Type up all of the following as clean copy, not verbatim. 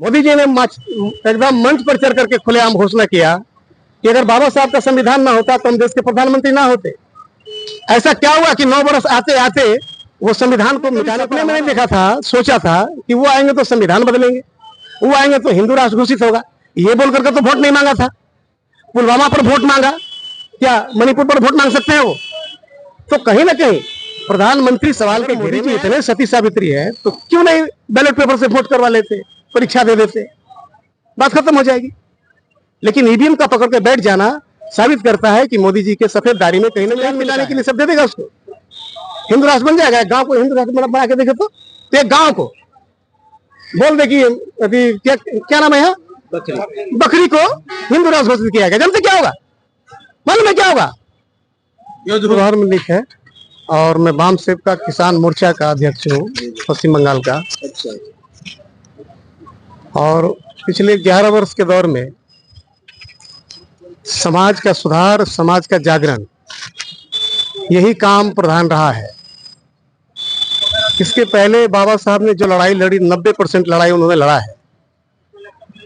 मोदी जी ने एकदम मंच पर चढ़ करके खुलेआम घोषणा किया कि अगर बाबा साहब का संविधान ना होता तो हम देश के प्रधानमंत्री ना होते। ऐसा क्या हुआ कि 9 वर्ष आते आते वो संविधान को मिटाने अपने में नहीं देखा था, सोचा था कि वो आएंगे तो संविधान बदलेंगे, वो आएंगे तो हिंदू राष्ट्र घोषित होगा, ये बोल करके तो वोट नहीं मांगा था। पुलवामा पर वोट मांगा, क्या मणिपुर पर वोट मांग सकते हैं वो? तो कहीं ना कहीं प्रधानमंत्री सवाल के घेरे में इतने सती सावित्री है, तो क्यों नहीं बैलेट पेपर से वोट करवा लेते, परीक्षा दे देते, बात खत्म हो जाएगी। लेकिन ईवीएम का पकड़ के बैठ जाना साबित करता है कि मोदी जी के सफेद दाढ़ी में कहीं ना कहीं मिलाने के लिए सब दे देगा उसको। हिंदू राष्ट्र बन जाएगा, गांव को हिंदू राष्ट्र बना के देखे तो एक गांव को बोल दे कि अभी क्या नाम है यहाँ, बकरी को हिंदू राष्ट्र घोषित किया गया, जानते क्या होगा? मालूम है क्या होगा? प्रधानमंत्री है और मैं वाम सेवका किसान मोर्चा का अध्यक्ष हूँ पश्चिम बंगाल का। और पिछले 11 वर्ष के दौर में समाज का सुधार, समाज का जागरण, यही काम प्रधान रहा है। इसके पहले बाबा साहब ने जो लड़ाई लड़ी, 90% लड़ाई उन्होंने लड़ा है,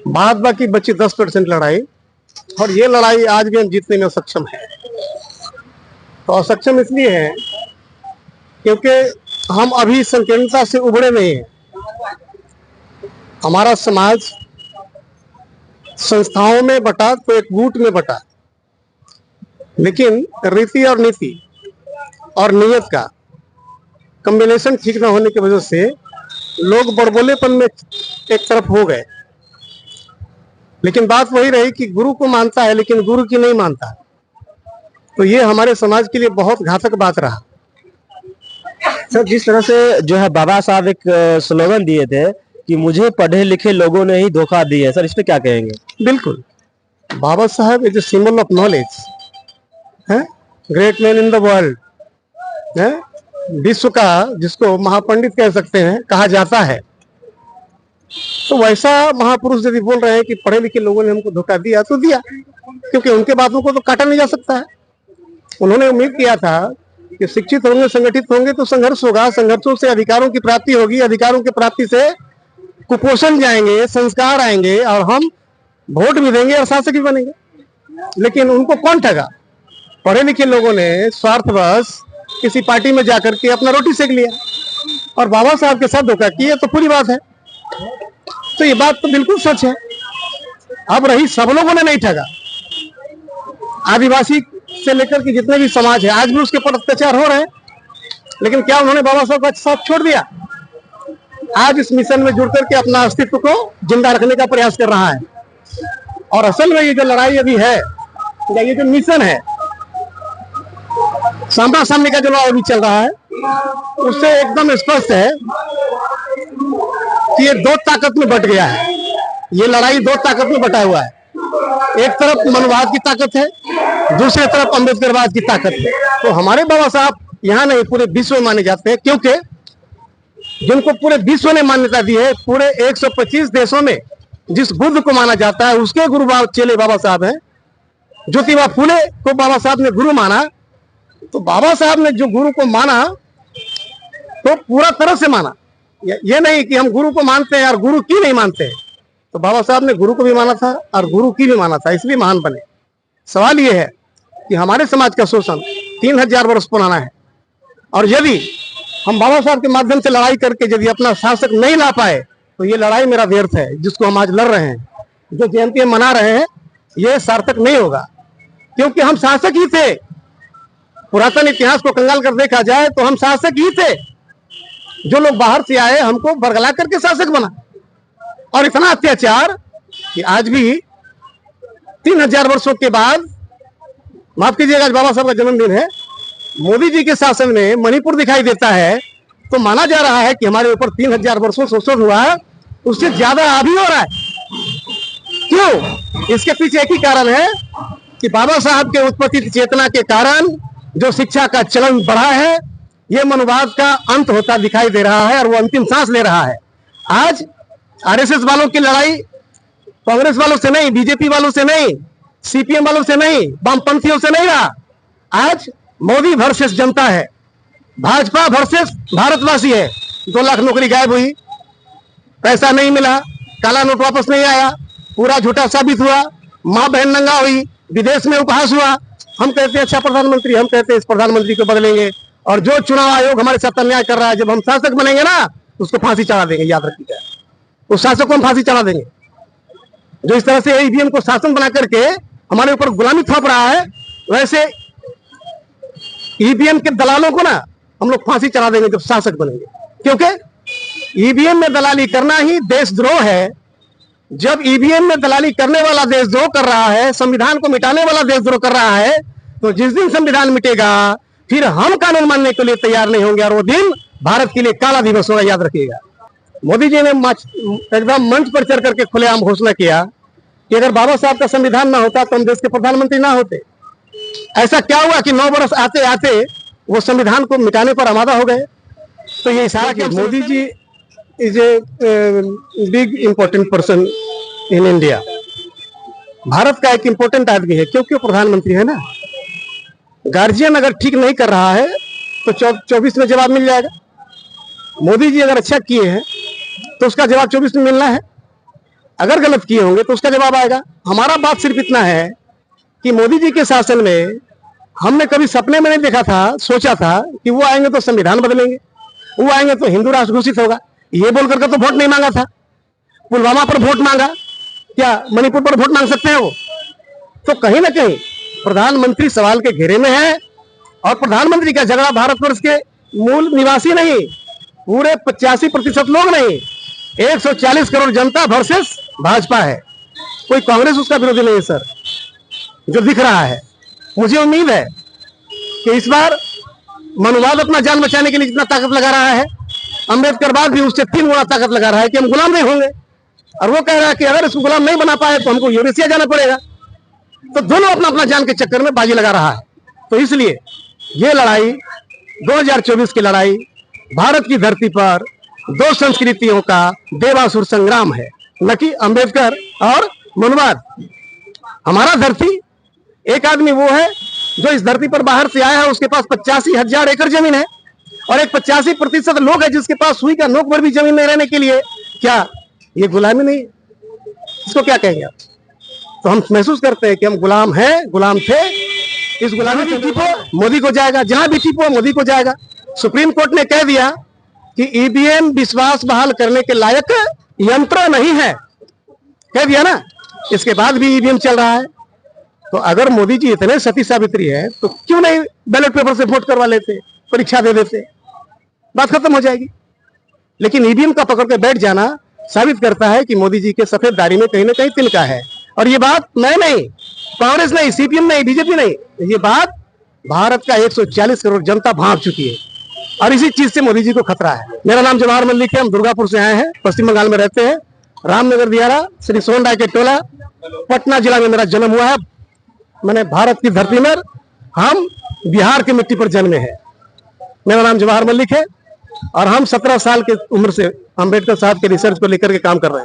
बाद बाकी बची 10% लड़ाई, और ये लड़ाई आज भी हम जीतने में सक्षम है। तो असक्षम इसलिए है क्योंकि हम अभी संकीर्णता से उभरे नहीं हैं। हमारा समाज संस्थाओं में बटा तो एक गुट में बटा, लेकिन रीति और नीति और नियत का कॉम्बिनेशन ठीक न होने की वजह से लोग बड़बोलेपन में एक तरफ हो गए। लेकिन बात वही रही कि गुरु को मानता है लेकिन गुरु की नहीं मानता, तो ये हमारे समाज के लिए बहुत घातक बात रहा। सर, जिस तरह से जो है बाबा साहब एक स्लोगन दिए थे कि मुझे पढ़े लिखे लोगों ने ही धोखा दिया है, सर इस पे क्या कहेंगे? बिल्कुल, Baba Saheb is a symbol of knowledge है, great man in the world है, विश्व का जिसको महापंडित कह सकते हैं, कहा जाता है। तो वैसा महापुरुष यदि बोल रहे हैं कि पढ़े लिखे लोगों ने हमको धोखा दिया, तो दिया, क्योंकि उनके बातों को तो काटा नहीं जा सकता है। उन्होंने उम्मीद किया था कि शिक्षित होंगे, संगठित होंगे तो संघर्ष होगा, संघर्षों से अधिकारों की प्राप्ति होगी, अधिकारों की प्राप्ति से कुपोषण जाएंगे, संस्कार आएंगे और हम वोट भी देंगे और शासक भी बनेंगे। लेकिन उनको कौन ठगा? पढ़े लिखे लोगों ने स्वार्थवश किसी पार्टी में जाकर के अपना रोटी सेक लिया और बाबा साहब के साथ धोखा किया, तो पूरी बात है। तो ये बात तो बिल्कुल सच है। अब रही सब लोगों ने नहीं ठगा, आदिवासी से लेकर के जितने भी समाज है आज भी उसके ऊपर अत्याचार हो रहे हैं, लेकिन क्या उन्होंने बाबा साहब का साथ छोड़ दिया? आज इस मिशन में जुड़ करके अपना अस्तित्व को जिंदा रखने का प्रयास कर रहा है। और असल में ये जो लड़ाई अभी है, ये जो मिशन है, सामना सामने का जो लड़ाई अभी चल रहा है, उससे एकदम स्पष्ट है कि ये दो ताकत में बट गया है। ये लड़ाई दो ताकत में बटा हुआ है। एक तरफ मनवाद की ताकत है, दूसरी तरफ अम्बेडकरवाद की ताकत है। तो हमारे बाबा साहब यहाँ नहीं पूरे विश्व में माने जाते हैं, क्योंकि जिनको पूरे विश्व ने मान्यता दी है, पूरे 125 देशों में जिस बुद्ध को माना जाता है उसके गुरु चेले बाबा साहब हैं। ज्योतिबा फूले को बाबा साहब ने गुरु माना, तो बाबा साहब ने जो गुरु को माना तो पूरा तरह से माना। ये नहीं कि हम गुरु को मानते हैं और गुरु की नहीं मानते हैं। तो बाबा साहब ने गुरु को भी माना था और गुरु की भी माना था, इसलिए महान बने। सवाल ये है कि हमारे समाज का शोषण 3000 वर्ष पुराना है, और यदि हम बाबा साहब के माध्यम से लड़ाई करके यदि अपना शासक नहीं ला पाए तो ये लड़ाई मेरा व्यर्थ है। जिसको हम आज लड़ रहे हैं, जो जयंती मना रहे हैं, ये सार्थक नहीं होगा, क्योंकि हम शासक ही थे। पुरातन इतिहास को कंगाल कर देखा जाए तो हम शासक ही थे। जो लोग बाहर से आए हमको बरगला करके शासक बना, और इतना अत्याचार कि आज भी 3000 वर्षों के बाद, माफ कीजिएगा आज बाबा साहब का जन्मदिन है, मोदी जी के शासन में मणिपुर दिखाई देता है, तो माना जा रहा है कि हमारे ऊपर 3000 वर्षों शोषण हुआ है, उससे ज्यादा अभी हो रहा है। क्यों? इसके पीछे एक ही कारण है कि बाबा साहब के उत्पत्ति चेतना के कारण जो शिक्षा का चलन बढ़ा है, ये मनोवाद का अंत होता दिखाई दे रहा है और वो अंतिम सांस ले रहा है। आज आरएसएस वालों की लड़ाई कांग्रेस वालों से नहीं, बीजेपी वालों से नहीं, सीपीएम वालों से नहीं, वामपंथियों से नहीं रहा। आज मोदी वर्सेस जनता है, भाजपा वर्सेस भारतवासी है। 2 लाख नौकरी गायब हुई, पैसा नहीं मिला, काला नोट वापस नहीं आया, पूरा झूठा साबित हुआ, माँ बहन नंगा हुई, विदेश में उपहास हुआ। हम कहते हैं अच्छा प्रधानमंत्री, हम कहते हैं इस प्रधानमंत्री को बदलेंगे, और जो चुनाव आयोग हमारे साथ अन्याय कर रहा है, जब हम शासक बनेंगे ना, उसको फांसी चढ़ा देंगे, याद रखिएगा। उस शासक को हम फांसी चढ़ा देंगे जो इस तरह से ईवीएम को शासन बना करके हमारे ऊपर गुलामी थोप रहा है। वैसे ईवीएम के दलालों को ना हम लोग फांसी चढ़ा देंगे जब शासक बनेंगे, क्योंकि ईवीएम में दलाली करना ही देशद्रोह है। जब ईवीएम में दलाली करने वाला देशद्रोह कर रहा है, संविधान को मिटाने वाला देशद्रोह कर रहा है, तो जिस दिन संविधान मिटेगा फिर हम कानून मानने के लिए तैयार नहीं होंगे, और वो दिन भारत के लिए काला दिवस होगा, याद रखिएगा। मोदी जी ने एकदम मंच पर चढ़ करके खुलेआम घोषणा किया कि अगर बाबा साहब का संविधान ना होता तो हम देश के प्रधानमंत्री ना होते। ऐसा क्या हुआ कि 9 वर्ष आते आते वो संविधान को मिटाने पर आमादा हो गए। तो ये इशारा कि Modi ji is a big important person in India. Bharat का एक इम्पोर्टेंट आदमी है, क्योंकि वो प्रधानमंत्री है ना। गार्जियन अगर ठीक नहीं कर रहा है तो 24 में जवाब मिल जाएगा। मोदी जी अगर अच्छा किए हैं तो उसका जवाब 24 में मिलना है, अगर गलत किए होंगे तो उसका जवाब आएगा। हमारा बात सिर्फ इतना है कि मोदी जी के शासन में हमने कभी सपने में नहीं देखा था, सोचा था कि वो आएंगे तो संविधान बदलेंगे, वो आएंगे तो हिंदू राष्ट्र घोषित होगा। ये बोल करके तो वोट नहीं मांगा था। पुलवामा पर वोट मांगा, क्या मणिपुर पर वोट मांग सकते हैं वो? तो कहीं ना कहीं प्रधानमंत्री सवाल के घेरे में है, और प्रधानमंत्री का झगड़ा भारतवर्ष के मूल निवासी नहीं, पूरे 85% लोग नहीं, 140 करोड़ जनता वर्सेस भाजपा है। कोई कांग्रेस उसका विरोधी नहीं है सर, जो दिख रहा है। मुझे उम्मीद है कि इस बार मनुवाद अपना जान बचाने के लिए जितना ताकत लगा रहा है, अम्बेडकरवाद भी उससे 3 गुना ताकत लगा रहा है कि हम गुलाम नहीं होंगे। और वो कह रहा है कि अगर इसको गुलाम नहीं बना पाए तो हमको यूरेशिया जाना पड़ेगा। तो दोनों अपना अपना जान के चक्कर में बाजी लगा रहा है। तो इसलिए ये लड़ाई 2024 की लड़ाई भारत की धरती पर 2 संस्कृतियों का देवासुर संग्राम है, न कि अम्बेडकर और मनुवाद। हमारा धरती, एक आदमी वो है जो इस धरती पर बाहर से आया है, उसके पास 85,000 एकड़ जमीन है, और एक 85% लोग है जिसके पास सुई का नोक पर भी जमीन नहीं रहने के लिए। क्या ये गुलामी नहीं? इसको क्या कहेंगे आप? तो हम महसूस करते हैं कि हम गुलाम हैं, गुलाम थे। इस गुलामी में टीपो मोदी को जाएगा, जहां भी टीपो मोदी को जाएगा। सुप्रीम कोर्ट ने कह दिया कि ईवीएम विश्वास बहाल करने के लायक यंत्र नहीं है, कह दिया ना। इसके बाद भी ईवीएम चल रहा है। तो अगर मोदी जी इतने सती सावित्री है तो क्यों नहीं बैलेट पेपर से वोट करवा लेते, परीक्षा दे देते, बात खत्म हो जाएगी। लेकिन ईवीएम का पकड़ के बैठ जाना साबित करता है कि मोदी जी के सफेद दाढ़ी में कहीं ना कहीं तिनका है। और ये बात मैं नहीं, कांग्रेस नहीं, सीपीएम नहीं, बीजेपी नहीं, ये बात भारत का 140 करोड़ जनता भांप चुकी है, और इसी चीज से मोदी जी को खतरा है। मेरा नाम जवाहर मल्लिक है, हम दुर्गापुर से आए हैं, पश्चिम बंगाल में रहते हैं, रामनगर दियारा, श्री सोहन राय के टोला, पटना जिला में मेरा जन्म हुआ है। मैंने भारत की धरती में, हम बिहार की मिट्टी पर जन्मे हैं। मेरा नाम जवाहर मल्लिक है, और हम 17 साल की उम्र से अम्बेडकर साहब के रिसर्च को लेकर के काम कर रहे हैं।